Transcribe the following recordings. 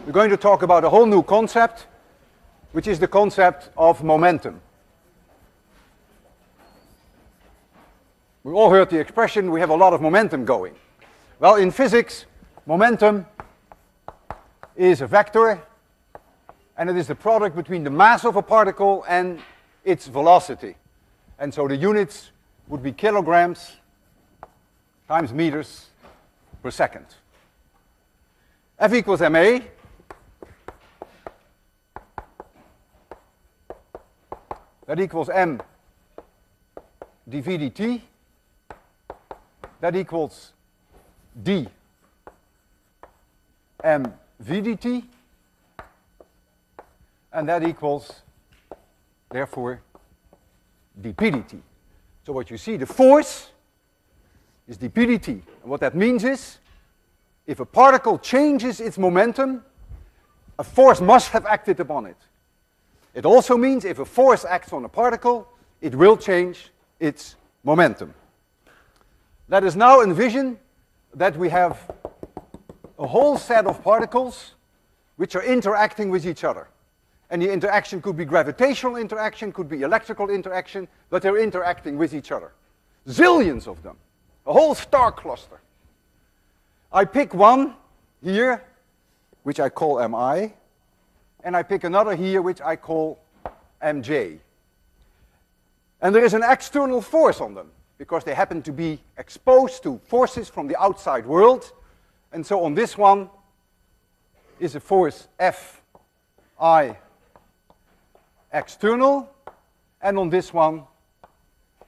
we're going to talk about a whole new concept, which is the concept of momentum. We all heard the expression, we have a lot of momentum going. Well, in physics, momentum is a vector, and it is the product between the mass of a particle and its velocity. And so the units would be kilograms times meters per second. F equals ma. That equals m dv dt. That equals d mv dt. And that equals, therefore, dp dt. So what you see, the force is dp dt. And what that means is, if a particle changes its momentum, a force must have acted upon it. It also means if a force acts on a particle, it will change its momentum. Let us now envision that we have a whole set of particles which are interacting with each other. And the interaction could be gravitational interaction, could be electrical interaction, but they're interacting with each other. Zillions of them. A whole star cluster. I pick one here, which I call Mi, and I pick another here, which I call Mj. And there is an external force on them, because they happen to be exposed to forces from the outside world. And so on this one is a force Fi external, and on this one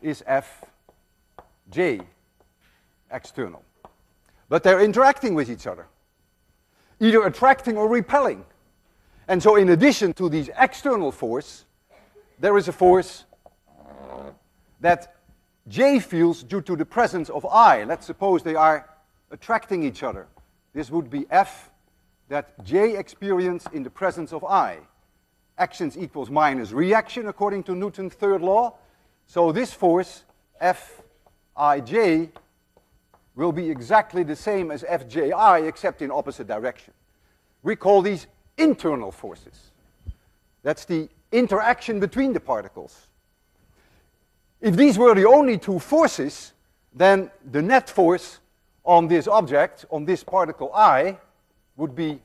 is Fj external. But they're interacting with each other, either attracting or repelling. And so in addition to these external force, there is a force that J feels due to the presence of I. Let's suppose they are attracting each other. This would be F that J experience in the presence of I. Actions equals minus reaction according to Newton's third law. So this force, Fij, will be exactly the same as Fji except in opposite direction. We call these internal forces. That's the interaction between the particles. If these were the only two forces, then the net force on this object, on this particle I, would be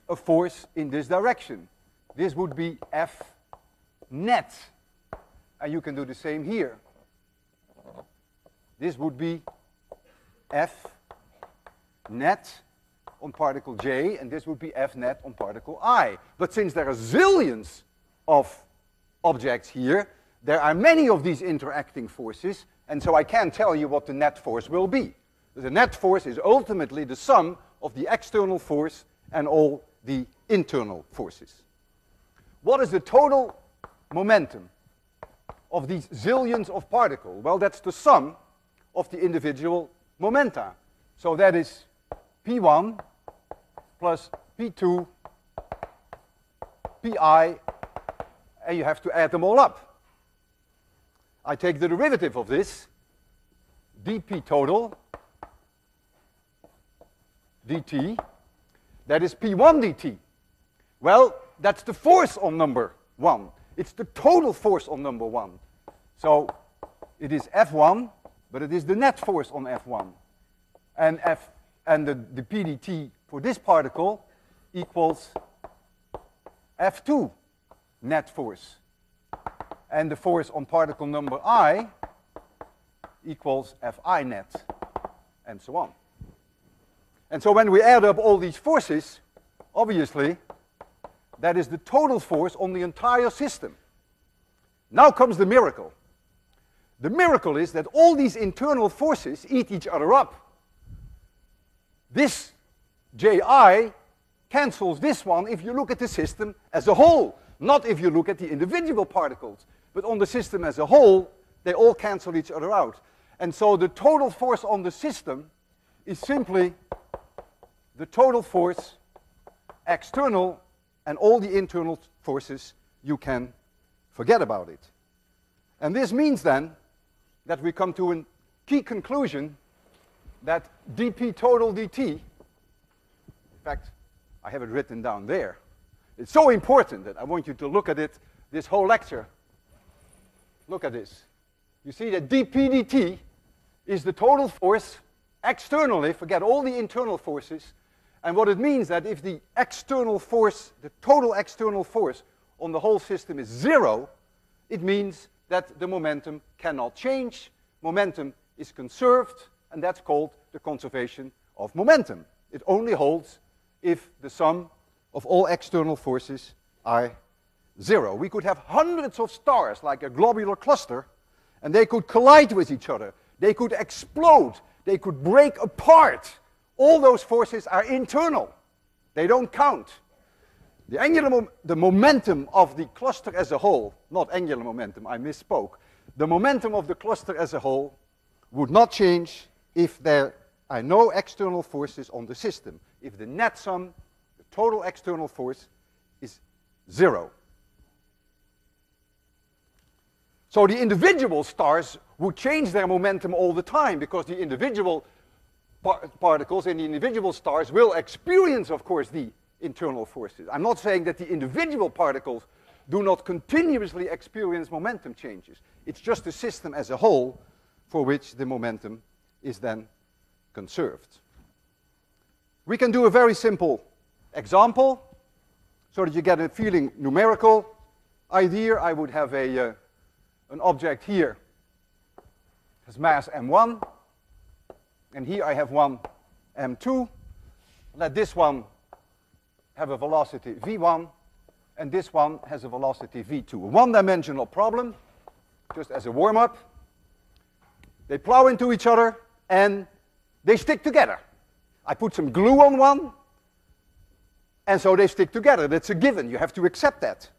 a force in this direction. This would be F net. And you can do the same here. This would be F net on particle J, and this would be F net on particle I. But since there are zillions of objects here, there are many of these interacting forces, and so I can't tell you what the net force will be. The net force is ultimately the sum of the external force and all the internal forces. What is the total momentum of these zillions of particles? Well, that's the sum of the individual momenta. So that is P1 plus P2, Pi, and you have to add them all up. I take the derivative of this, dp total dt, that is P1 dt. Well, that's the force on number 1. It's the total force on number 1. So it is F1, but it is the net force on F1. And the PdT for this particle equals F2 net force. And the force on particle number I equals Fi net, and so on. And so when we add up all these forces, obviously, that is the total force on the entire system. Now comes the miracle. The miracle is that all these internal forces eat each other up. This Ji cancels this one if you look at the system as a whole, not if you look at the individual particles. But on the system as a whole, they all cancel each other out. And so the total force on the system is simply the total force external, and all the internal forces you can forget about it. And this means then that we come to a key conclusion that dp total dt fact, I have it written down there. It's so important that I want you to look at it this whole lecture. Look at this. You see that dp dt is the total force externally, forget all the internal forces, and what it means that if the external force, the total external force on the whole system is 0, it means that the momentum cannot change. Momentum is conserved, and that's called the conservation of momentum. It only holds if the sum of all external forces are 0. We could have hundreds of stars, like a globular cluster, and they could collide with each other. They could explode. They could break apart. All those forces are internal. They don't count. The momentum of the cluster as a whole, not angular momentum, I misspoke. The momentum of the cluster as a whole would not change if there are no external forces on the system. If the net sum, the total external force, is 0. So the individual stars would change their momentum all the time, because the individual particles in the individual stars will experience, of course, the internal forces. I'm not saying that the individual particles do not continuously experience momentum changes. It's just the system as a whole for which the momentum is then conserved. We can do a very simple example so that you get a feeling numerical idea. I would have an object here has mass m1, and here I have one m2. Let this one have a velocity v1, and this one has a velocity v2. A one-dimensional problem, just as a warm-up. They plow into each other, and they stick together. I put some glue on one, and so they stick together. That's a given. You have to accept that.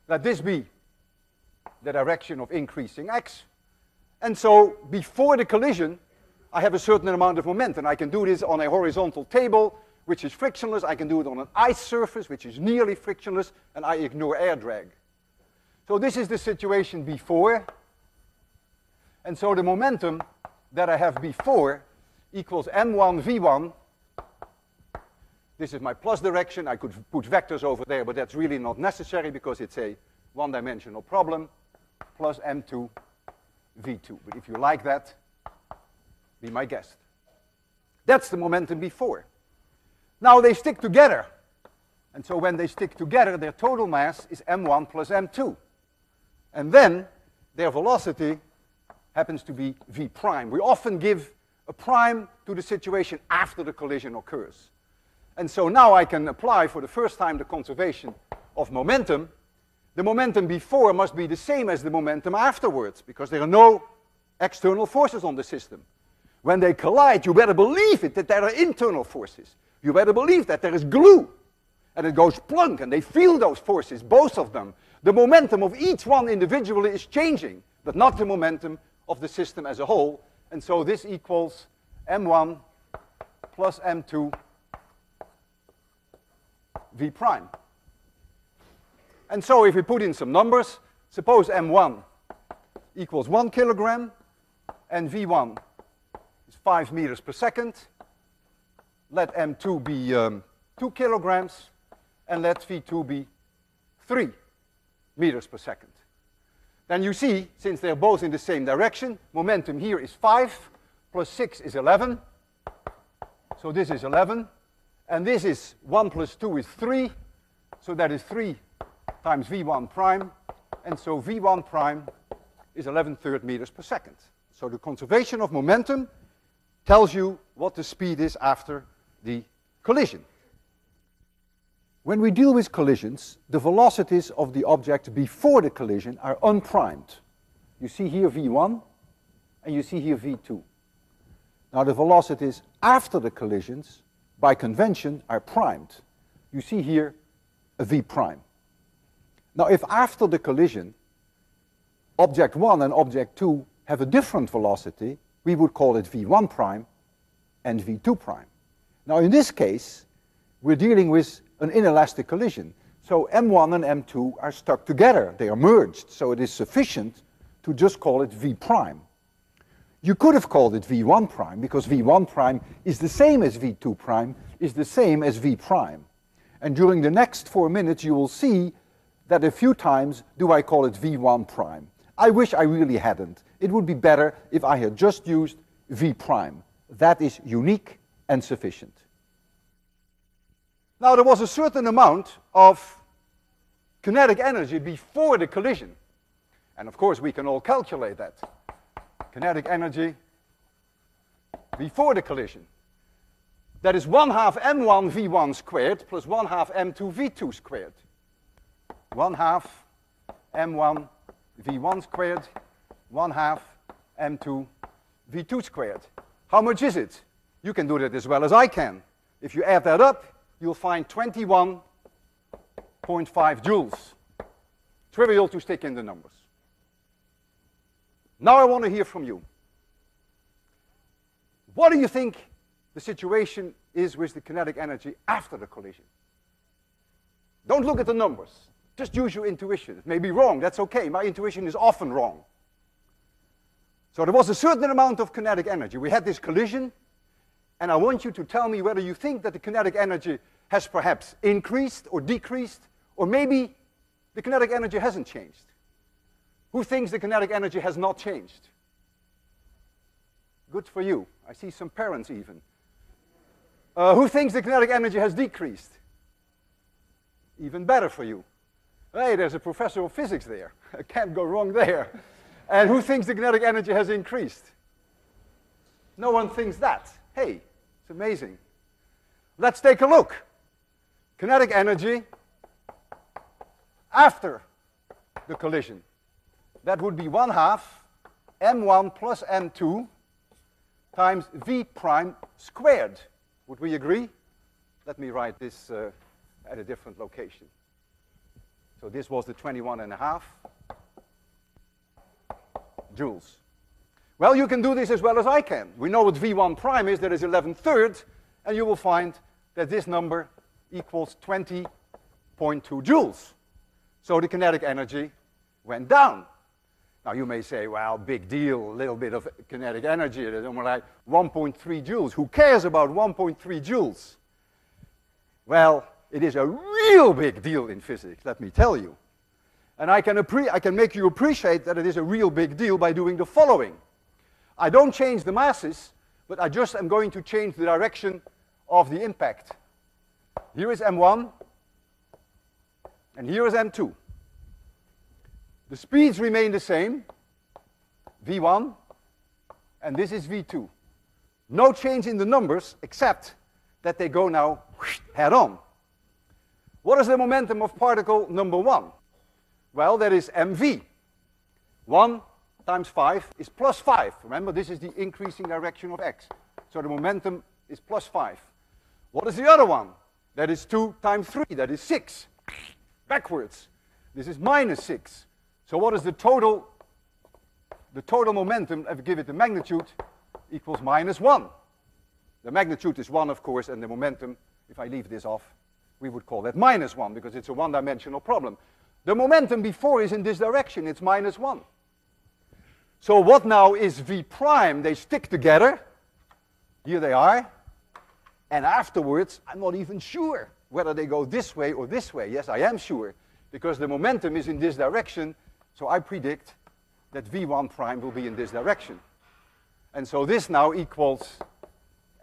Let this be the direction of increasing x. And so before the collision, I have a certain amount of momentum. I can do this on a horizontal table, which is frictionless. I can do it on an ice surface, which is nearly frictionless, and I ignore air drag. So this is the situation before. And so the momentum that I have before equals m1 v1. This is my plus direction. I could put vectors over there, but that's really not necessary because it's a one-dimensional problem, plus m2 v2. But if you like that, be my guest. That's the momentum before. Now they stick together. And so when they stick together, their total mass is m1 plus m2. And then their velocity happens to be v prime. We often give a prime to the situation after the collision occurs. And so now I can apply for the first time the conservation of momentum. The momentum before must be the same as the momentum afterwards, because there are no external forces on the system. When they collide, you better believe it that there are internal forces. You better believe that there is glue. And it goes plunk, and they feel those forces, both of them. The momentum of each one individually is changing, but not the momentum of the system as a whole. And so this equals m1 plus m2 v prime. And so if we put in some numbers, suppose m1 equals 1 kilogram, and v1 is 5 meters per second. Let m2 be 2 kilograms, and let v2 be 3 meters per second. Then you see, since they're both in the same direction, momentum here is 5, plus 6 is 11. So this is 11. And this is 1 plus 2 is 3. So that is 3 times v1 prime. And so v1 prime is 11/3 meters per second. So the conservation of momentum tells you what the speed is after the collision. When we deal with collisions, the velocities of the object before the collision are unprimed. You see here v1, and you see here v2. Now the velocities after the collisions, by convention, are primed. You see here a v prime. Now if after the collision, object 1 and object 2 have a different velocity, we would call it v1 prime and v2 prime. Now in this case, we're dealing with an inelastic collision. So m1 and m2 are stuck together. They are merged. So it is sufficient to just call it v prime. You could have called it V1 prime, because V1 prime is the same as V2 prime, is the same as V prime. And during the next 4 minutes, you will see that a few times do I call it V1 prime. I wish I really hadn't. It would be better if I had just used V prime. That is unique and sufficient. Now, there was a certain amount of kinetic energy before the collision. And of course, we can all calculate that. Kinetic energy before the collision. That is 1/2 m1 v1 squared plus 1/2 m2 v2 squared. 1/2 m1 v1 squared, 1/2 m2 v2 squared. How much is it? You can do that as well as I can. If you add that up, you'll find 21.5 joules. Trivial to stick in the numbers. Now I want to hear from you. What do you think the situation is with the kinetic energy after the collision? Don't look at the numbers. Just use your intuition. It may be wrong, that's okay. My intuition is often wrong. So there was a certain amount of kinetic energy. We had this collision, and I want you to tell me whether you think that the kinetic energy has perhaps increased or decreased, or maybe the kinetic energy hasn't changed. Who thinks the kinetic energy has not changed? Good for you. I see some parents even. Who thinks the kinetic energy has decreased? Even better for you. Hey, there's a professor of physics there. I can't go wrong there. And who thinks the kinetic energy has increased? No one thinks that. Hey, it's amazing. Let's take a look. Kinetic energy after the collision. That would be 1/2 m1 plus m2 times v prime squared. Would we agree? Let me write this at a different location. So this was the 21.5 joules. Well, you can do this as well as I can. We know what v1 prime is, that is 11/3, and you will find that this number equals 20.2 joules. So the kinetic energy went down. Now you may say, well, big deal, a little bit of kinetic energy, it's only like 1.3 joules. Who cares about 1.3 joules? Well, it is a real big deal in physics, let me tell you. And I can make you appreciate that it is a real big deal by doing the following. I don't change the masses, but I just am going to change the direction of the impact. Here is m1, and here is m2. The speeds remain the same, v1, and this is v2. No change in the numbers, except that they go now head on. What is the momentum of particle number 1? Well, that is mv. 1 times 5 is plus 5. Remember, this is the increasing direction of x. So the momentum is plus 5. What is the other one? That is 2 times 3, that is 6. Backwards. This is minus 6. So what is the total? The total momentum, if I give it the magnitude, equals minus 1. The magnitude is 1, of course, and the momentum, if I leave this off, we would call that minus 1, because it's a one-dimensional problem. The momentum before is in this direction, it's minus 1. So what now is v prime? They stick together. Here they are. And afterwards, I'm not even sure whether they go this way or this way. Yes, I am sure, because the momentum is in this direction. So I predict that v1 prime will be in this direction. And so this now equals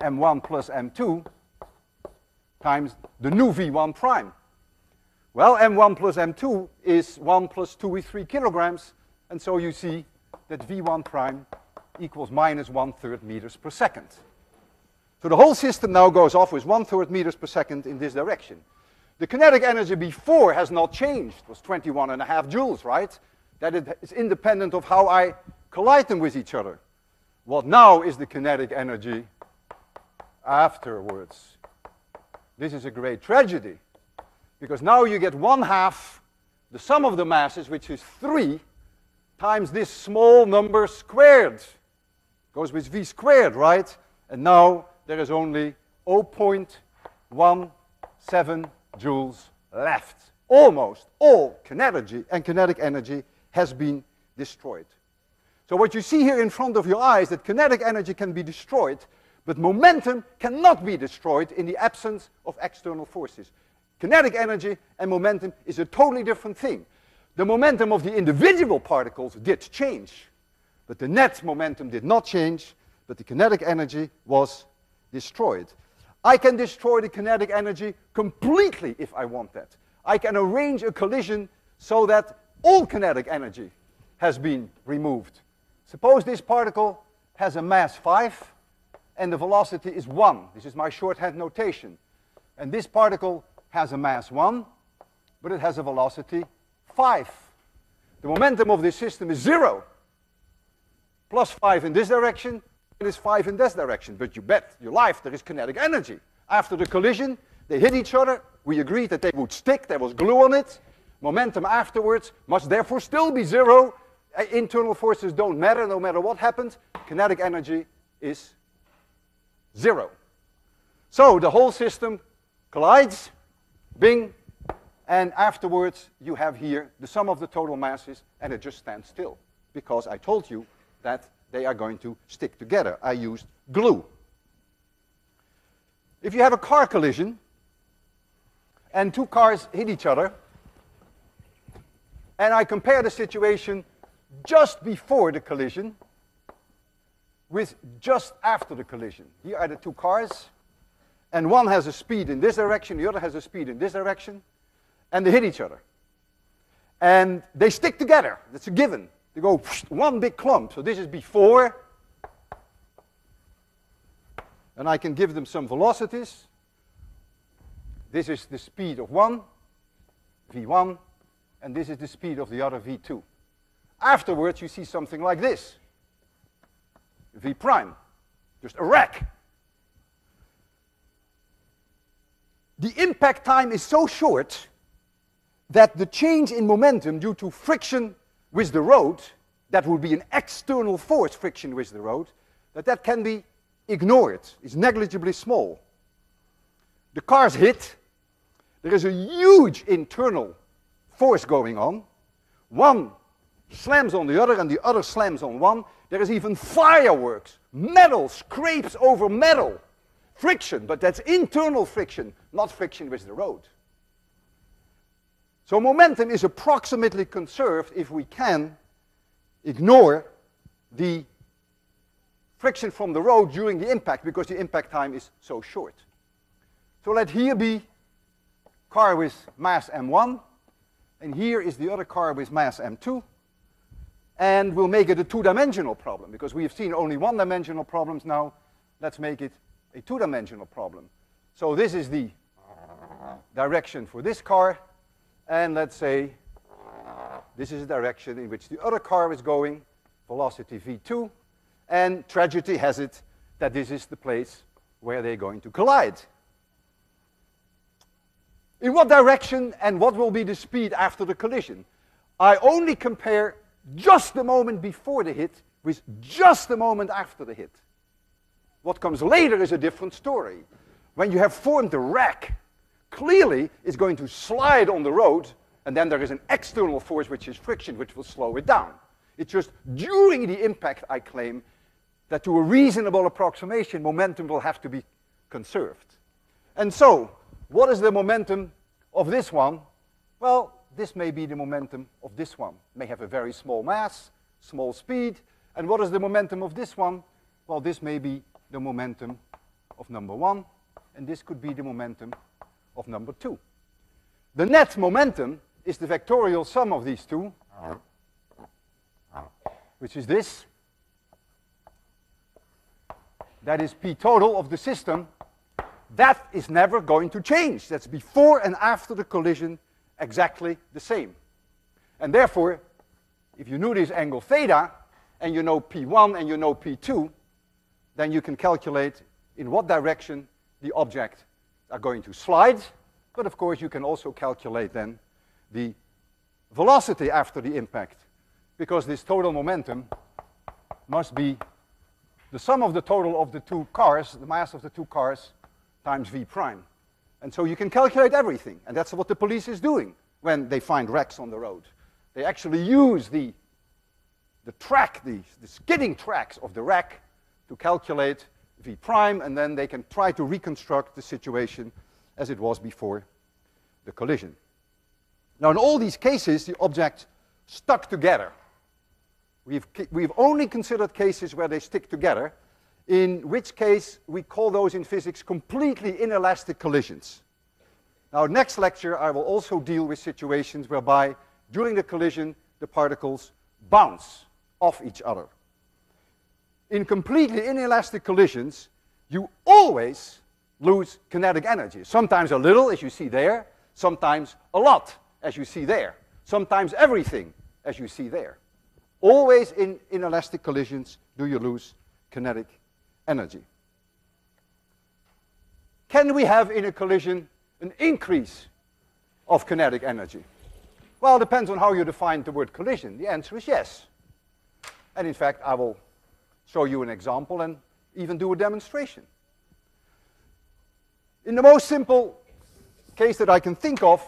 m1 plus m2 times the new v1 prime. Well, m1 plus m2 is 1 plus 2 is 3 kilograms. And so you see that v1 prime equals minus 1/3 meters per second. So the whole system now goes off with 1/3 meters per second in this direction. The kinetic energy before has not changed. It was 21.5 joules, right? That is independent of how I collide them with each other. What now is the kinetic energy afterwards? This is a great tragedy, because now you get 1/2 the sum of the masses, which is 3, times this small number squared. Goes with v squared, right? And now there is only 0.17 joules left. Almost all kinetic energy has been destroyed. So what you see here in front of your eyes, that kinetic energy can be destroyed, but momentum cannot be destroyed in the absence of external forces. Kinetic energy and momentum is a totally different thing. The momentum of the individual particles did change, but the net momentum did not change, but the kinetic energy was destroyed. I can destroy the kinetic energy completely if I want that. I can arrange a collision so that all kinetic energy has been removed. Suppose this particle has a mass 5 and the velocity is 1. This is my shorthand notation. And this particle has a mass 1, but it has a velocity 5. The momentum of this system is 0. Plus 5 in this direction, it is 5 in this direction. But you bet your life there is kinetic energy. After the collision, they hit each other. We agreed that they would stick. There was glue on it. Momentum afterwards must therefore still be 0. Internal forces don't matter, no matter what happens. Kinetic energy is 0. So the whole system collides, bing, and afterwards you have here the sum of the total masses, and it just stands still, because I told you that they are going to stick together. I used glue. If you have a car collision, and two cars hit each other, and I compare the situation just before the collision with just after the collision. Here are the two cars, and one has a speed in this direction, the other has a speed in this direction, and they hit each other. And they stick together. That's a given. They go one big clump. So this is before. And I can give them some velocities. This is the speed of one, v1, and this is the speed of the other, v2. Afterwards, you see something like this. V prime, just a wreck. The impact time is so short that the change in momentum due to friction with the road, that would be an external force friction with the road, that can be ignored. It's negligibly small. The cars hit. There is a huge internal force going on. One slams on the other and the other slams on one. There is even fireworks. Metal scrapes over metal. Friction, but that's internal friction, not friction with the road. So momentum is approximately conserved if we can ignore the friction from the road during the impact, because the impact time is so short. So let here be car with mass m1, and here is the other car with mass m2, and we'll make it a two-dimensional problem, because we have seen only one-dimensional problems now. Let's make it a two-dimensional problem. So this is the direction for this car, and let's say this is the direction in which the other car is going, velocity v2, and tragedy has it that this is the place where they're going to collide. In what direction and what will be the speed after the collision? I only compare just the moment before the hit with just the moment after the hit. What comes later is a different story. When you have formed a wreck, clearly it's going to slide on the road, and then there is an external force, which is friction, which will slow it down. It's just during the impact, I claim, that to a reasonable approximation, momentum will have to be conserved. And so, what is the momentum of this one? Well, this may be the momentum of this one. It may have a very small mass, small speed. And what is the momentum of this one? Well, this may be the momentum of number 1, and this could be the momentum of number 2. The net momentum is the vectorial sum of these two, which is this. That is P total of the system. That is never going to change. That's before and after the collision exactly the same. And therefore, if you knew this angle theta, and you know P1 and you know P2, then you can calculate in what direction the objects are going to slide. But of course, you can also calculate then the velocity after the impact, because this total momentum must be the sum of the total of the two cars, the mass of the two cars, times v prime. And so you can calculate everything, and that's what the police is doing when they find wrecks on the road. They actually use the the track, the skidding tracks of the rack to calculate V prime, and then they can try to reconstruct the situation as it was before the collision. Now, in all these cases, the objects stuck together. We've only considered cases where they stick together, in which case we call those in physics completely inelastic collisions. Now, next lecture, I will also deal with situations whereby, during the collision, the particles bounce off each other. In completely inelastic collisions, you always lose kinetic energy. Sometimes a little, as you see there, sometimes a lot, as you see there, sometimes everything, as you see there. Always in inelastic collisions do you lose kinetic energy. Can we have in a collision an increase of kinetic energy? Well, it depends on how you define the word collision. The answer is yes. And in fact, I will show you an example and even do a demonstration. In the most simple case that I can think of,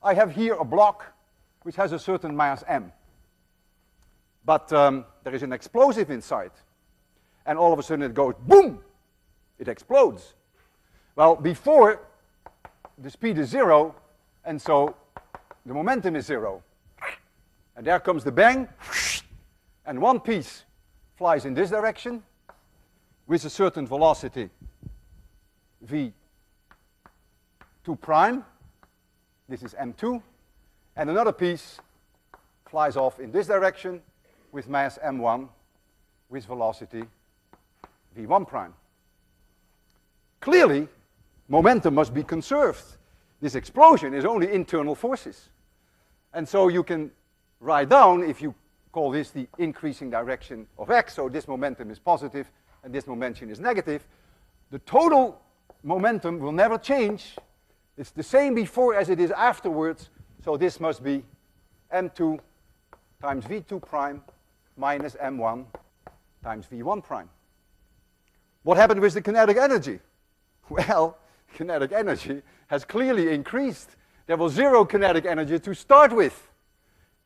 I have here a block which has a certain mass m. But there is an explosive inside. And all of a sudden it goes boom! It explodes. Well, before, the speed is 0, and so the momentum is 0. And there comes the bang, and one piece flies in this direction with a certain velocity v2 prime. This is m2. And another piece flies off in this direction with mass m1 with velocity v1 prime. Clearly, momentum must be conserved. This explosion is only internal forces. And so you can write down, if you call this the increasing direction of x, so this momentum is positive and this momentum is negative, the total momentum will never change. It's the same before as it is afterwards, so this must be m2 times v2 prime minus m1 times v1 prime. What happened with the kinetic energy? Well, kinetic energy has clearly increased. There was 0 kinetic energy to start with.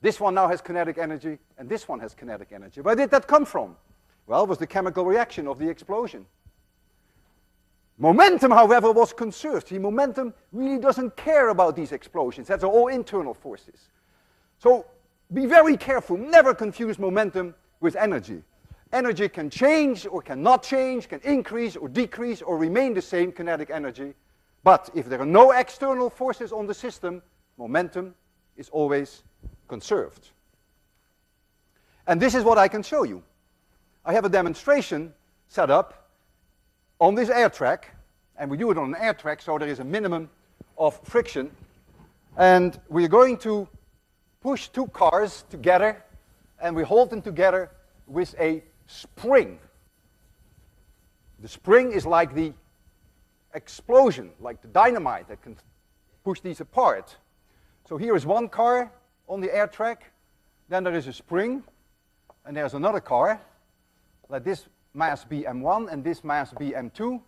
This one now has kinetic energy, and this one has kinetic energy. Where did that come from? Well, it was the chemical reaction of the explosion. Momentum, however, was conserved. The momentum really doesn't care about these explosions. That's all internal forces. So be very careful. Never confuse momentum with energy. Energy can change or cannot change, can increase or decrease or remain the same, kinetic energy. But if there are no external forces on the system, momentum is always conserved. And this is what I can show you. I have a demonstration set up on this air track, and we do it on an air track, so there is a minimum of friction. And we're going to push 2 cars together, and we hold them together with a spring. The spring is like the explosion, like the dynamite that can push these apart. So here is one car on the air track, then there is a spring, and there's another car. Let this mass be m1 and this mass be m2,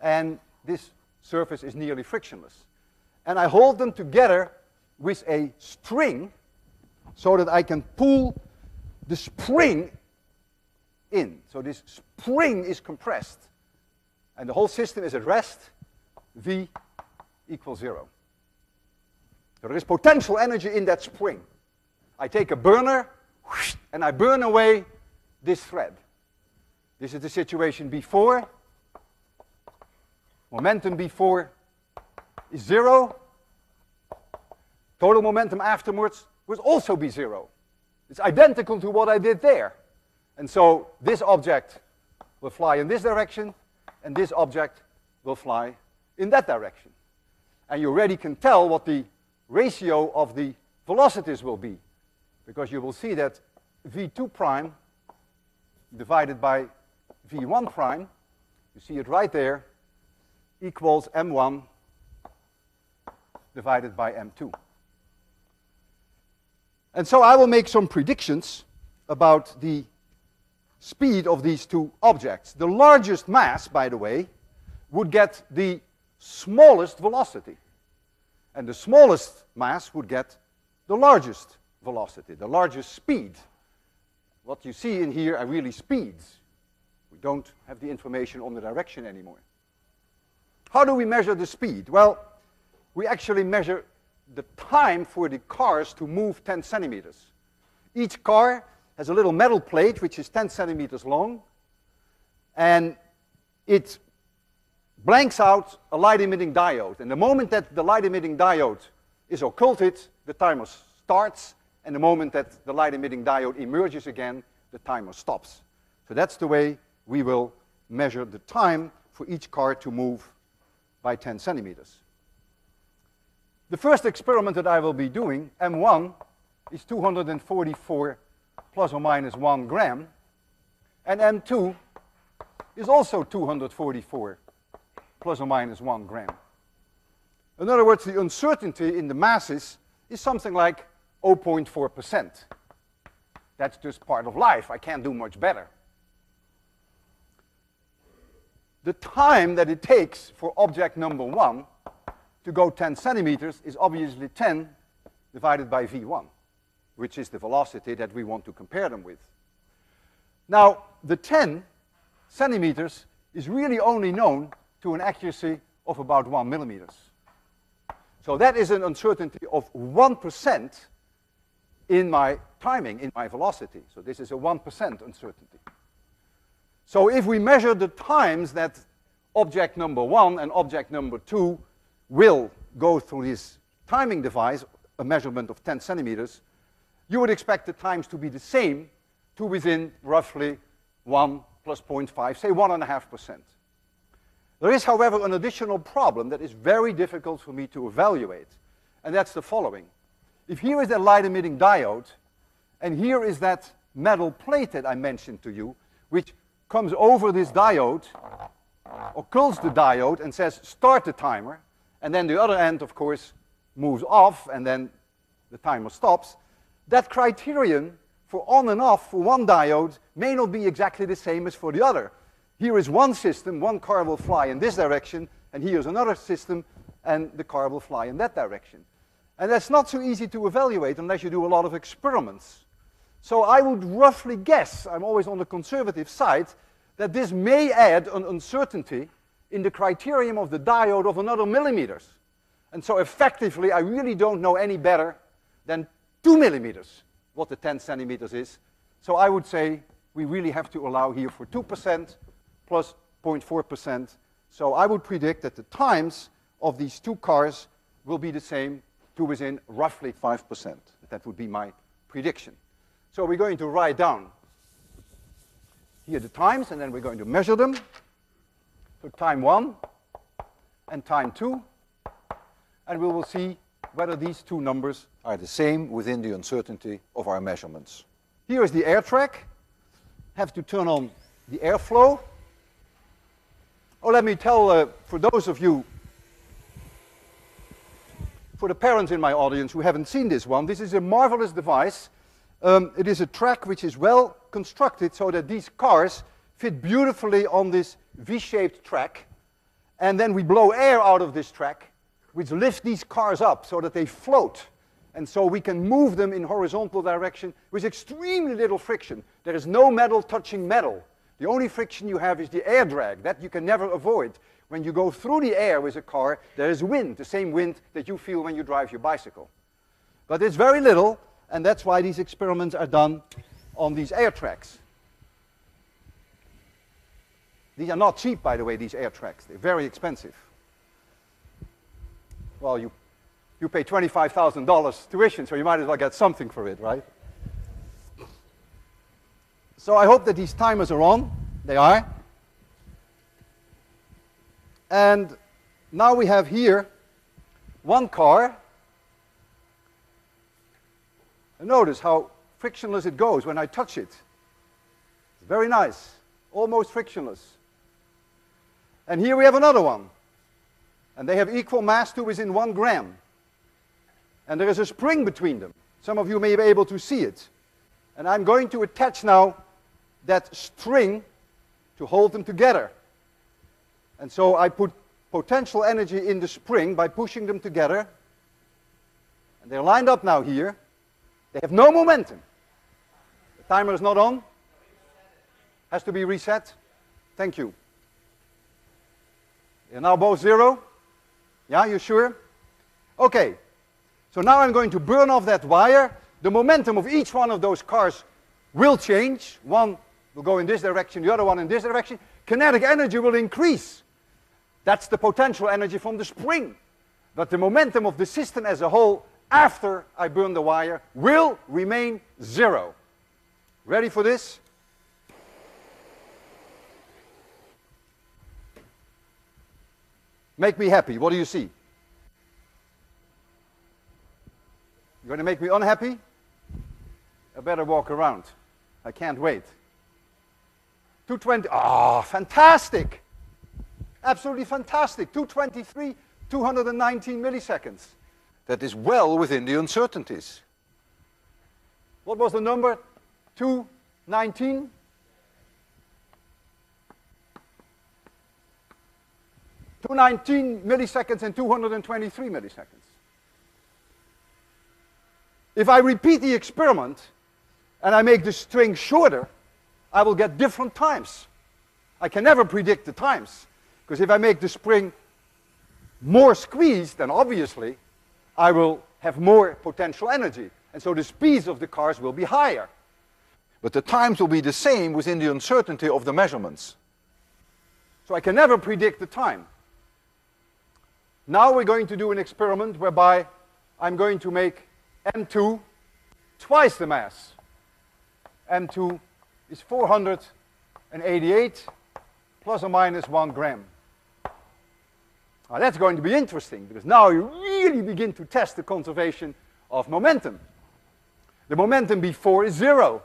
and this surface is nearly frictionless. And I hold them together with a string so that I can pull the spring in. So this spring is compressed, and the whole system is at rest, V equals 0. So there is potential energy in that spring. I take a burner, and I burn away this thread. This is the situation before. Momentum before is 0. Total momentum afterwards will also be 0. It's identical to what I did there. And so this object will fly in this direction, and this object will fly in that direction. And you already can tell what the ratio of the velocities will be, because you will see that v2 prime divided by v1 prime, you see it right there, equals m1 divided by m2. And so I will make some predictions about the speed of these 2 objects. The largest mass, by the way, would get the smallest velocity. And the smallest mass would get the largest velocity, the largest speed. What you see in here are really speeds. We don't have the information on the direction anymore. How do we measure the speed? Well, we actually measure the time for the cars to move 10 centimeters. Each car has a little metal plate which is 10 centimeters long, and it blanks out a light-emitting diode. And the moment that the light-emitting diode is occulted, the timer starts, and the moment that the light-emitting diode emerges again, the timer stops. So that's the way we will measure the time for each car to move by 10 centimeters. The first experiment that I will be doing, M1, is 244 plus or minus 1 gram, and M2 is also 244 plus or minus 1 gram. In other words, the uncertainty in the masses is something like 0.4%. That's just part of life. I can't do much better. The time that it takes for object number 1 to go 10 centimeters is obviously 10 divided by v1, which is the velocity that we want to compare them with. Now, the 10 centimeters is really only known to an accuracy of about 1 millimeters. So that is an uncertainty of 1% in my timing, in my velocity. So this is a 1% uncertainty. So if we measure the times that object number 1 and object number 2 will go through this timing device, a measurement of 10 centimeters, you would expect the times to be the same to within roughly 1 plus 0.5, say 1.5%. There is, however, an additional problem that is very difficult for me to evaluate, and that's the following. If here is that light-emitting diode, and here is that metal plate that I mentioned to you, which comes over this diode, occults the diode, and says, start the timer, and then the other end, of course, moves off, and then the timer stops, that criterion for on and off for one diode may not be exactly the same as for the other. Here is one system, one car will fly in this direction, and here's another system, and the car will fly in that direction. And that's not so easy to evaluate unless you do a lot of experiments. So I would roughly guess, I'm always on the conservative side, that this may add an uncertainty in the criterion of the diode of another millimeters. And so effectively, I really don't know any better than 2 millimeters what the 10 centimeters is. So I would say we really have to allow here for 2% plus 0.4%. So I would predict that the times of these two cars will be the same to within roughly 5%. That would be my prediction. So we're going to write down here the times, and then we're going to measure them. So time 1 and time 2. And we will see whether these two numbers are the same within the uncertainty of our measurements. Here is the air track. Have to turn on the airflow. Oh, let me tell, for those of you, for the parents in my audience who haven't seen this one, this is a marvelous device. It is a track which is well constructed so that these cars fit beautifully on this V-shaped track. And then we blow air out of this track, which lifts these cars up so that they float. And so we can move them in horizontal direction with extremely little friction. There is no metal touching metal. The only friction you have is the air drag. That you can never avoid. When you go through the air with a car, there is wind, the same wind that you feel when you drive your bicycle. But it's very little, and that's why these experiments are done on these air tracks. These are not cheap, by the way, these air tracks. They're very expensive. Well, you pay $25,000 tuition, so you might as well get something for it, right? So I hope that these timers are on. They are. And now we have here one car. And notice how frictionless it goes when I touch it. It's very nice, almost frictionless. And here we have another one. And they have equal mass to within 1 gram. And there is a spring between them. Some of you may be able to see it. And I'm going to attach now that string to hold them together. And so I put potential energy in the spring by pushing them together. And they're lined up now here. They have no momentum. The Timer is not on? Has to be reset? Thank you. You're now both 0? Yeah, you sure? Okay. So now I'm going to burn off that wire. The momentum of each one of those cars will change. One will go in this direction, the other one in this direction. Kinetic energy will increase. That's the potential energy from the spring. But the momentum of the system as a whole, after I burn the wire, will remain 0. Ready for this? Make me happy. What do you see? You're going to make me unhappy? I better walk around. I can't wait. 220. Oh, fantastic! Absolutely fantastic. 223, 219 milliseconds. That is well within the uncertainties. What was the number? 219? 219 milliseconds and 223 milliseconds. If I repeat the experiment and I make the string shorter, I will get different times. I can never predict the times, because if I make the spring more squeezed, then obviously I will have more potential energy. And so the speeds of the cars will be higher. But the times will be the same within the uncertainty of the measurements. So I can never predict the time. Now we're going to do an experiment whereby I'm going to make M2 twice the mass. M2 is 488 plus or minus 1 gram. Now that's going to be interesting, because now you really begin to test the conservation of momentum. The momentum before is 0.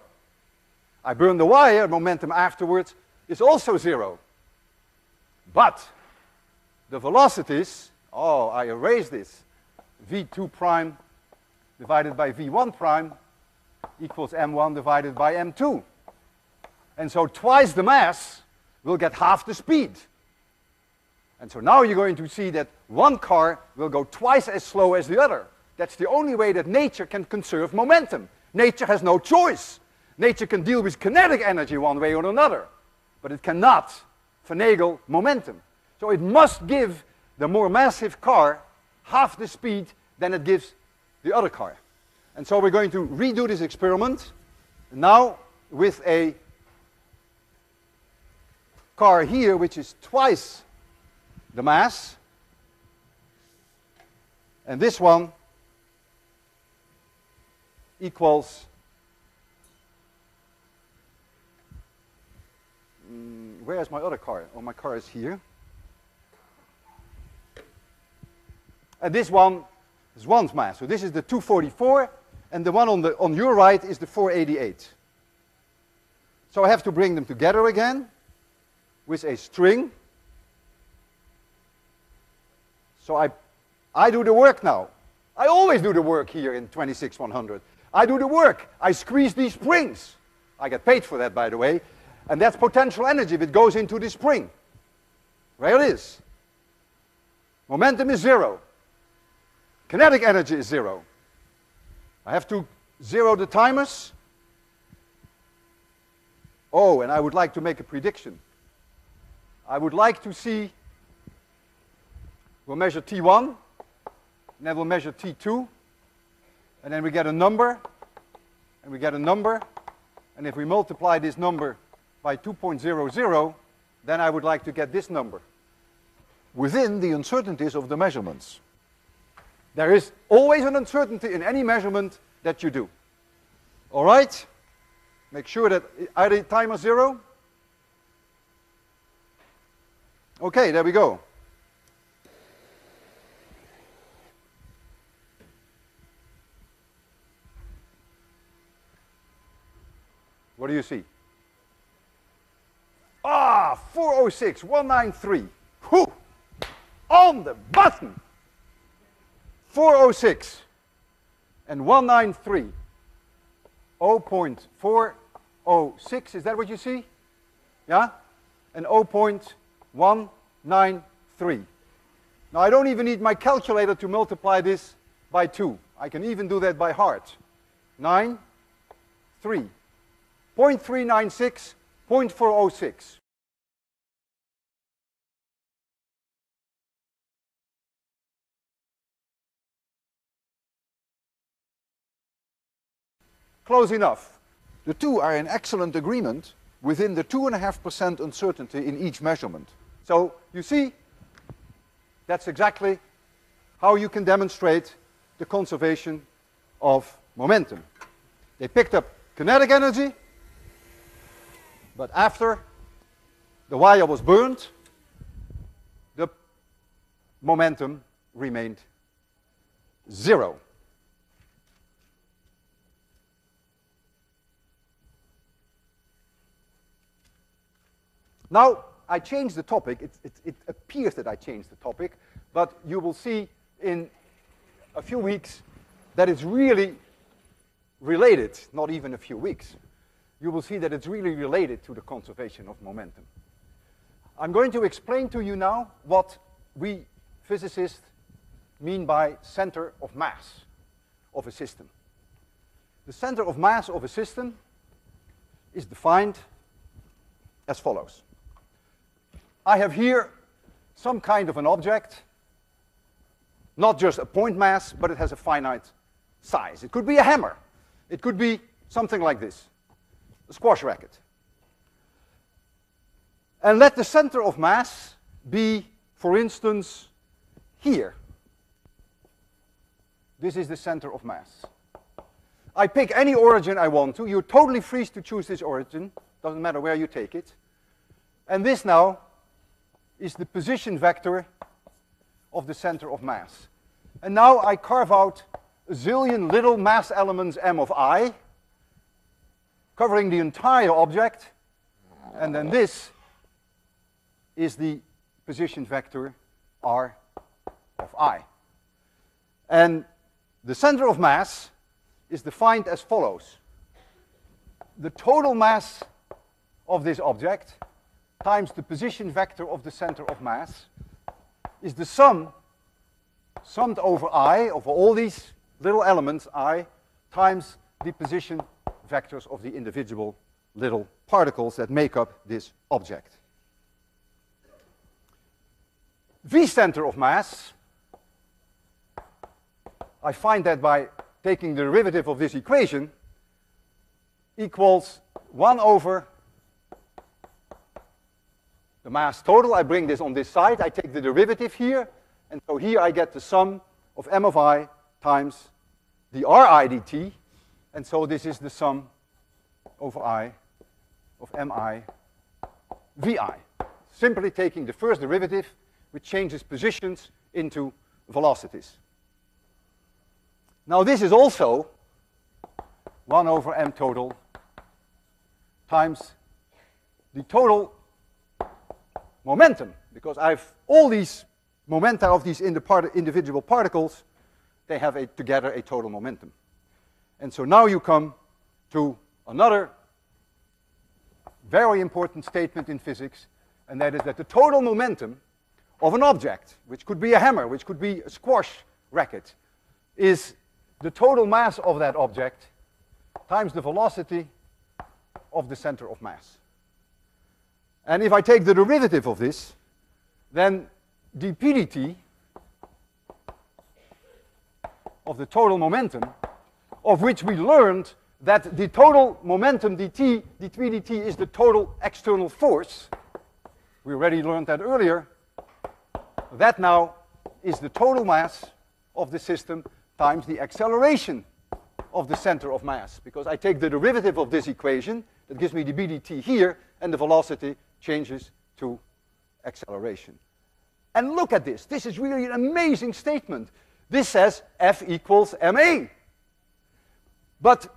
I burn the wire, momentum afterwards is also 0. But the velocities, oh, I erased this, v2 prime divided by v1 prime equals m1 divided by m2. And so twice the mass will get half the speed. And so now you're going to see that one car will go twice as slow as the other. That's the only way that nature can conserve momentum. Nature has no choice. Nature can deal with kinetic energy one way or another, but it cannot finagle momentum. So it must give the more massive car half the speed than it gives the other car. And so we're going to redo this experiment now with a car here which is twice the mass, and this one equals where's my other car? Oh, my car is here. And this one is one's mass. So this is the 244, and the one on your right is the 488. So I have to bring them together again with a string. So I do the work now. I always do the work here in 26100. I do the work. I squeeze these springs. I get paid for that, by the way. And that's potential energy if it goes into the spring. There it is. Momentum is 0. Kinetic energy is 0. I have to 0 the timers. Oh, and I would like to make a prediction. I would like to see, we'll measure T1, and then we'll measure T2, and then we get a number, and we get a number, and if we multiply this number by 2.00, then I would like to get this number within the uncertainties of the measurements. There is always an uncertainty in any measurement that you do. All right? Make sure that, are the timers 0? Okay, there we go. What do you see? Ah, 406, 193. Whew! On the button! 406 and 193. 0.406, is that what you see? Yeah? And 0.193. Now I don't even need my calculator to multiply this by 2. I can even do that by heart. 9, 3, 0.396, 0.406. Close enough. The two are in excellent agreement within the 2.5% uncertainty in each measurement. So you see, that's exactly how you can demonstrate the conservation of momentum. They picked up kinetic energy, but after the wire was burned, the momentum remained zero. Now, I changed the topic. It appears that I changed the topic, but you will see in a few weeks that it's really related, not even a few weeks. You will see that it's really related to the conservation of momentum. I'm going to explain to you now what we physicists mean by center of mass of a system. The center of mass of a system is defined as follows. I have here some kind of an object, not just a point mass, but it has a finite size. It could be a hammer. It could be something like this, a squash racket. And let the center of mass be, for instance, here. This is the center of mass. I pick any origin I want to. You're totally free to choose this origin. Doesn't matter where you take it. And this now is the position vector of the center of mass. And now I carve out a zillion little mass elements m of I, covering the entire object, and then this is the position vector r of I. And the center of mass is defined as follows. The total mass of this object times the position vector of the center of mass is the summed over I, over all these little elements I, times the position vectors of the individual little particles that make up this object. V center of mass, I find that by taking the derivative of this equation, equals 1 over the mass total. I bring this on this side, I take the derivative here, and so here I get the sum of m of I times the Ri dt, and so this is the sum over I of mi vi. Simply taking the first derivative, which changes positions into velocities. Now this is also 1 over m total times the total momentum, because I've all these momenta of these individual particles, they have together a total momentum. And so now you come to another very important statement in physics, and that is that the total momentum of an object, which could be a hammer, which could be a squash racket, is the total mass of that object times the velocity of the center of mass. And if I take the derivative of this, then dp dt of the total momentum, of which we learned that the total momentum dp dt is the total external force. We already learned that earlier. That now is the total mass of the system times the acceleration of the center of mass, because I take the derivative of this equation, that gives me the dt here, and the velocity changes to acceleration. And look at this. This is really an amazing statement. This says F equals ma. But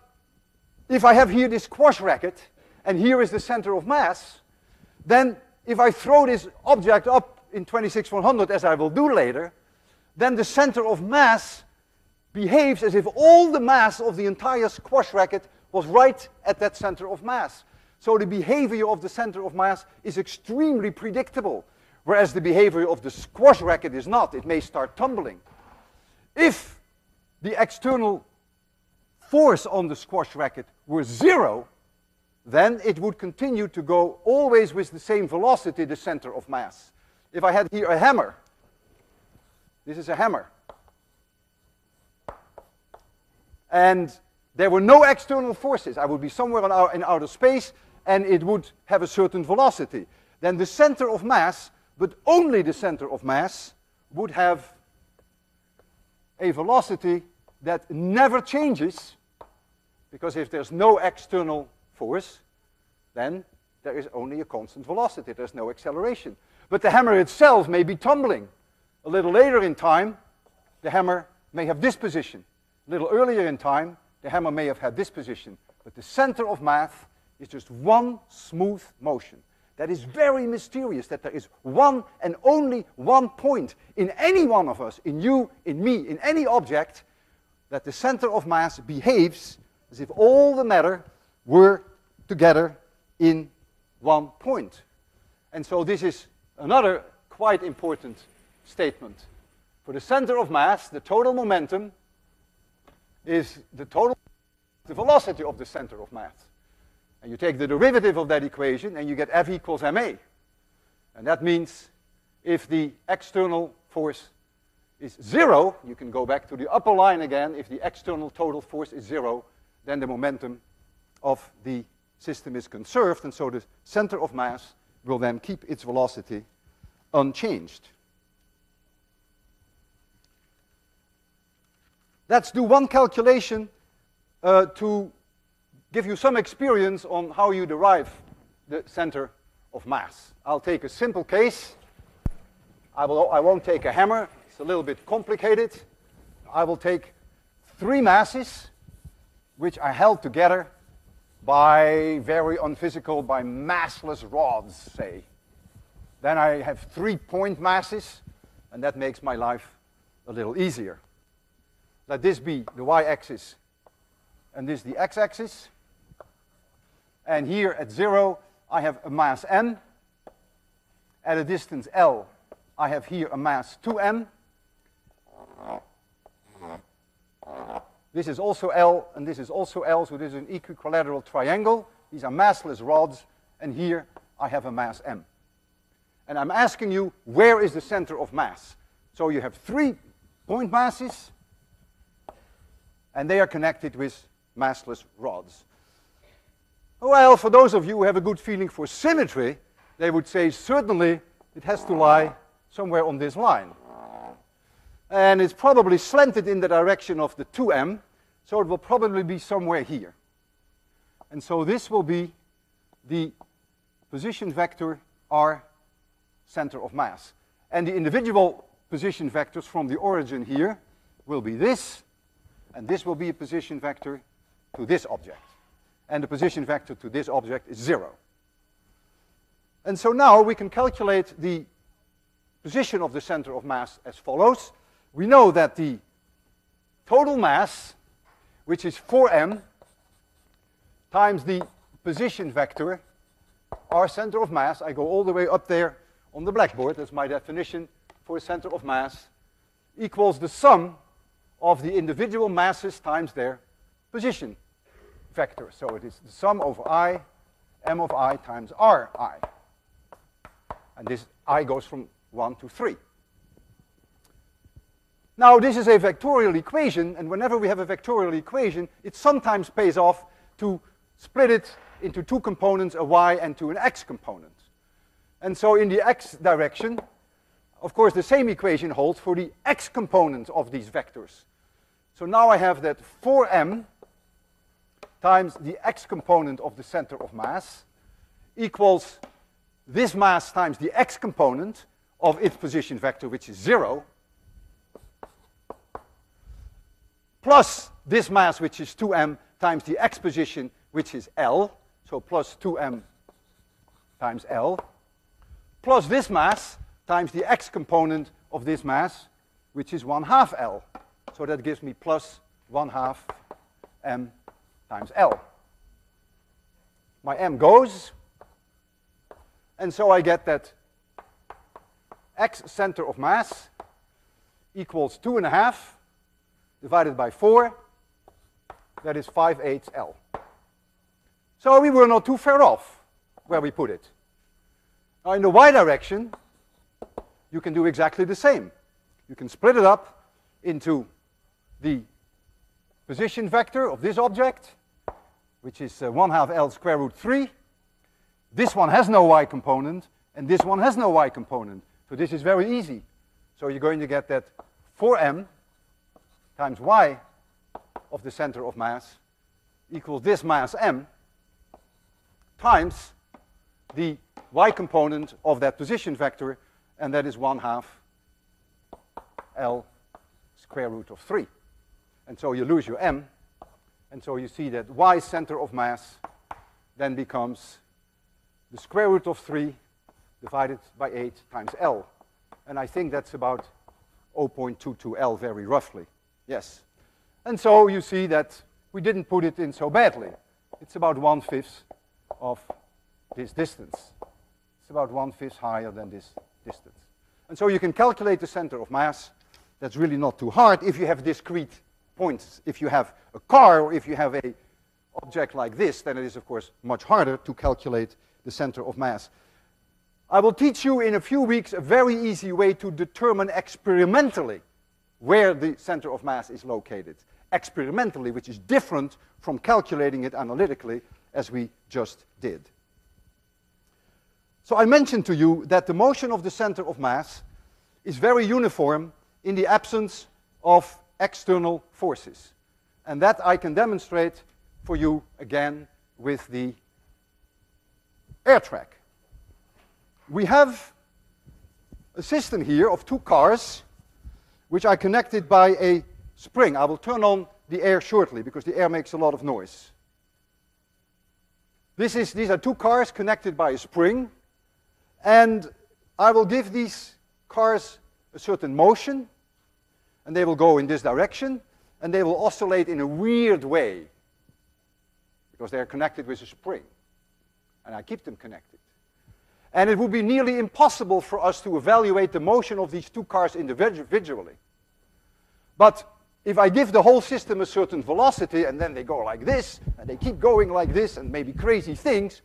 if I have here this squash racket, and here is the center of mass, then if I throw this object up in 26,100, as I will do later, then the center of mass behaves as if all the mass of the entire squash racket was right at that center of mass. So the behavior of the center of mass is extremely predictable, whereas the behavior of the squash racket is not. It may start tumbling. If the external force on the squash racket were 0, then it would continue to go always with the same velocity, the center of mass. If I had here a hammer, this is a hammer, and there were no external forces, I would be somewhere in outer space, and it would have a certain velocity. Then the center of mass, but only the center of mass, would have a velocity that never changes, because if there's no external force, then there is only a constant velocity. There's no acceleration. But the hammer itself may be tumbling. A little later in time, the hammer may have this position. A little earlier in time, the hammer may have had this position. But the center of mass is just one smooth motion. That is very mysterious, that there is one and only one point in any one of us, in you, in me, in any object, that the center of mass behaves as if all the matter were together in one point. And so this is another quite important statement. For the center of mass, the total momentum is the velocity of the center of mass. And you take the derivative of that equation and you get F equals ma. And that means if the external force is 0, you can go back to the upper line again, if the external total force is 0, then the momentum of the system is conserved, and so the center of mass will then keep its velocity unchanged. Let's do one calculation to give you some experience on how you derive the center of mass. I'll take a simple case. I won't take a hammer. It's a little bit complicated. I will take 3 masses, which are held together by very unphysical, by massless rods, say. Then I have 3 point masses, and that makes my life a little easier. Let this be the y-axis, and this the x-axis. And here at 0, I have a mass m. At a distance L, I have here a mass 2m. This is also L, and this is also L, so this is an equilateral triangle. These are massless rods, and here I have a mass m. And I'm asking you, where is the center of mass? So you have 3 point masses, and they are connected with massless rods. Well, for those of you who have a good feeling for symmetry, they would say certainly it has to lie somewhere on this line. And it's probably slanted in the direction of the 2m, so it will probably be somewhere here. And so this will be the position vector r center of mass. And the individual position vectors from the origin here will be this, and this will be a position vector to this object. And the position vector to this object is 0. And so now we can calculate the position of the center of mass as follows. We know that the total mass, which is 4m, times the position vector, r center of mass, I go all the way up there on the blackboard, that's my definition for center of mass, equals the sum of the individual masses times their position vector. So it is the sum over I, m of I times Ri. And this I goes from 1 to 3. Now this is a vectorial equation, and whenever we have a vectorial equation, it sometimes pays off to split it into 2 components, a y and to an x component. And so in the x direction, of course the same equation holds for the x component of these vectors. So now I have that 4m times the x component of the center of mass equals this mass times the x component of its position vector, which is 0, plus this mass, which is 2m, times the x position, which is L, so plus 2m times L, plus this mass times the x component of this mass, which is 1/2 L. So that gives me plus 1/2 m times L. My m goes, and so I get that x center of mass equals 2.5 divided by 4, that is 5/8 L. So we were not too far off where we put it. Now in the y direction, you can do exactly the same. You can split it up into the position vector of this object, which is 1/2 L square root 3. This one has no y component, and this one has no y component. So this is very easy. So you're going to get that 4m times y of the center of mass equals this mass m times the y component of that position vector, and that is 1/2 L square root of 3. And so you lose your m, and so you see that y center of mass then becomes the square root of 3 divided by 8 times L. And I think that's about 0.22 L very roughly. Yes. And so you see that we didn't put it in so badly. It's about 1/5 of this distance. It's about 1/5 higher than this distance. And so you can calculate the center of mass. That's really not too hard if you have discrete points. If you have a car or if you have an object like this, then it is of course much harder to calculate the center of mass. I will teach you in a few weeks a very easy way to determine experimentally where the center of mass is located. Experimentally, which is different from calculating it analytically as we just did. So I mentioned to you that the motion of the center of mass is very uniform in the absence of external forces. And that I can demonstrate for you again with the air track. We have a system here of two cars which are connected by a spring. I will turn on the air shortly because the air makes a lot of noise. These are two cars connected by a spring, and I will give these cars a certain motion, and they will go in this direction, and they will oscillate in a weird way because they are connected with a spring, and I keep them connected. And it would be nearly impossible for us to evaluate the motion of these two cars individually. But if I give the whole system a certain velocity, and then they go like this, and they keep going like this, and maybe crazy things,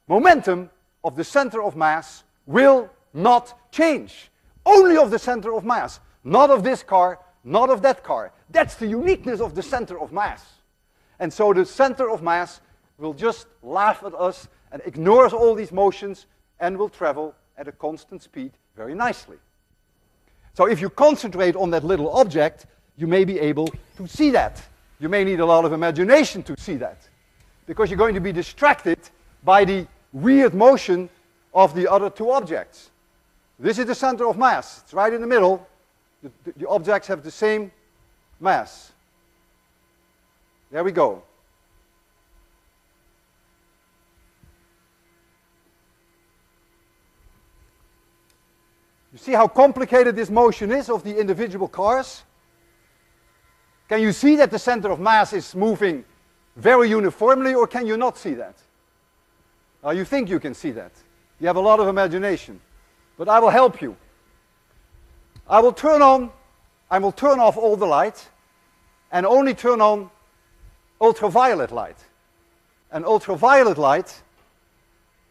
momentum of the center of mass will not change. Only of the center of mass, not of this car, not of that car. That's the uniqueness of the center of mass. And so the center of mass will just laugh at us and ignores all these motions and will travel at a constant speed very nicely. So if you concentrate on that little object, you may be able to see that. You may need a lot of imagination to see that, because you're going to be distracted by the weird motion of the other two objects. This is the center of mass. It's right in the middle. The objects have the same mass. There we go. You see how complicated this motion is of the individual cars? Can you see that the center of mass is moving very uniformly, or can you not see that? You think you can see that. You have a lot of imagination. But I will help you. I will turn off all the light and only turn on ultraviolet light. And ultraviolet light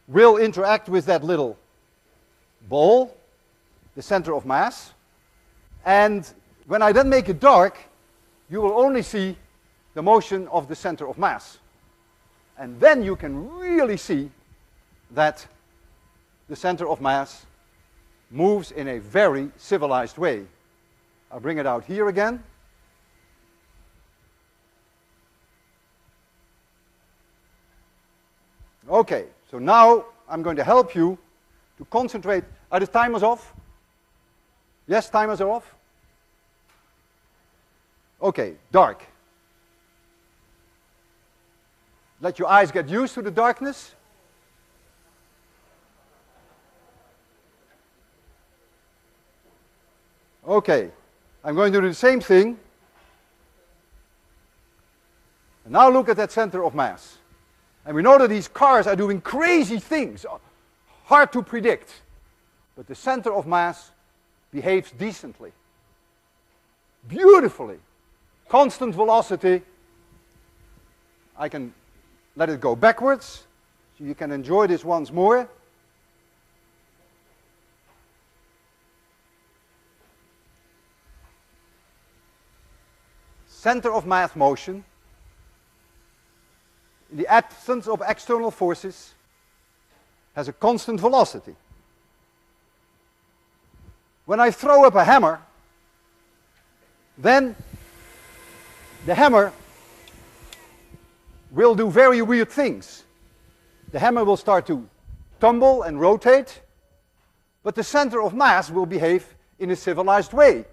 will interact with that little ball, the center of mass. And when I then make it dark, you will only see the motion of the center of mass. And then you can really see that the center of mass moves in a very civilized way. I'll bring it out here again. Okay, so now I'm going to help you to concentrate. Are the timers off? Yes, timers are off? Okay, dark. Let your eyes get used to the darkness. Okay, I'm going to do the same thing. And now look at that center of mass. And we know that these cars are doing crazy things, hard to predict. But the center of mass behaves decently, beautifully. Constant velocity. I can let it go backwards, so you can enjoy this once more. Center of mass motion, in the absence of external forces, has a constant velocity. When I throw up a hammer, then the hammer will do very weird things. The hammer will start to tumble and rotate, but the center of mass will behave in a civilized way.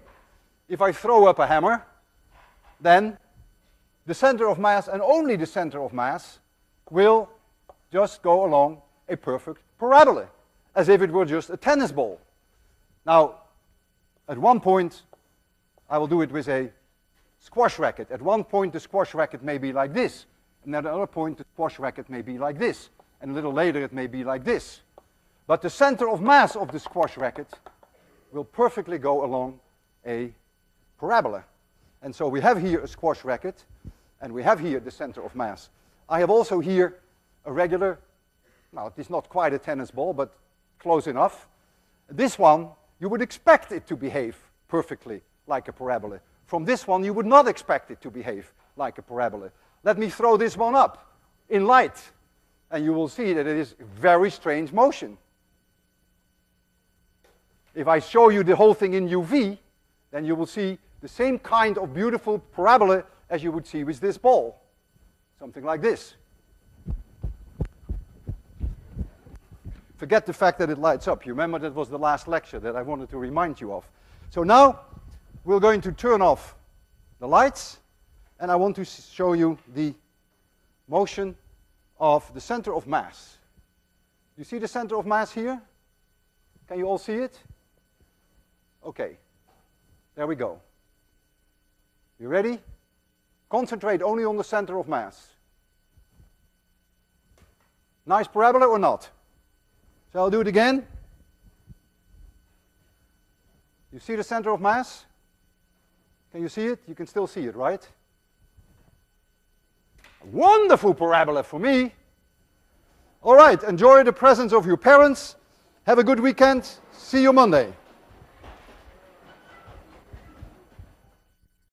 If I throw up a hammer, then the center of mass, and only the center of mass, will just go along a perfect parabola, as if it were just a tennis ball. Now, at one point, I will do it with a squash racket. At one point, the squash racket may be like this, and at another point, the squash racket may be like this, and a little later, it may be like this. But the center of mass of the squash racket will perfectly go along a parabola. And so we have here a squash racket, and we have here the center of mass. I have also here a regular, now it is not quite a tennis ball, but close enough. This one, you would expect it to behave perfectly like a parabola. From this one, you would not expect it to behave like a parabola. Let me throw this one up in light, and you will see that it is very strange motion. If I show you the whole thing in UV, then you will see the same kind of beautiful parabola as you would see with this ball. Something like this. Forget the fact that it lights up. You remember that was the last lecture that I wanted to remind you of. So now we're going to turn off the lights, and I want to show you the motion of the center of mass. You see the center of mass here? Can you all see it? Okay, there we go. You ready? Concentrate only on the center of mass. Nice parabola or not? Shall I do it again? You see the center of mass? Can you see it? You can still see it, right? A wonderful parabola for me. All right, enjoy the presence of your parents. Have a good weekend. See you Monday.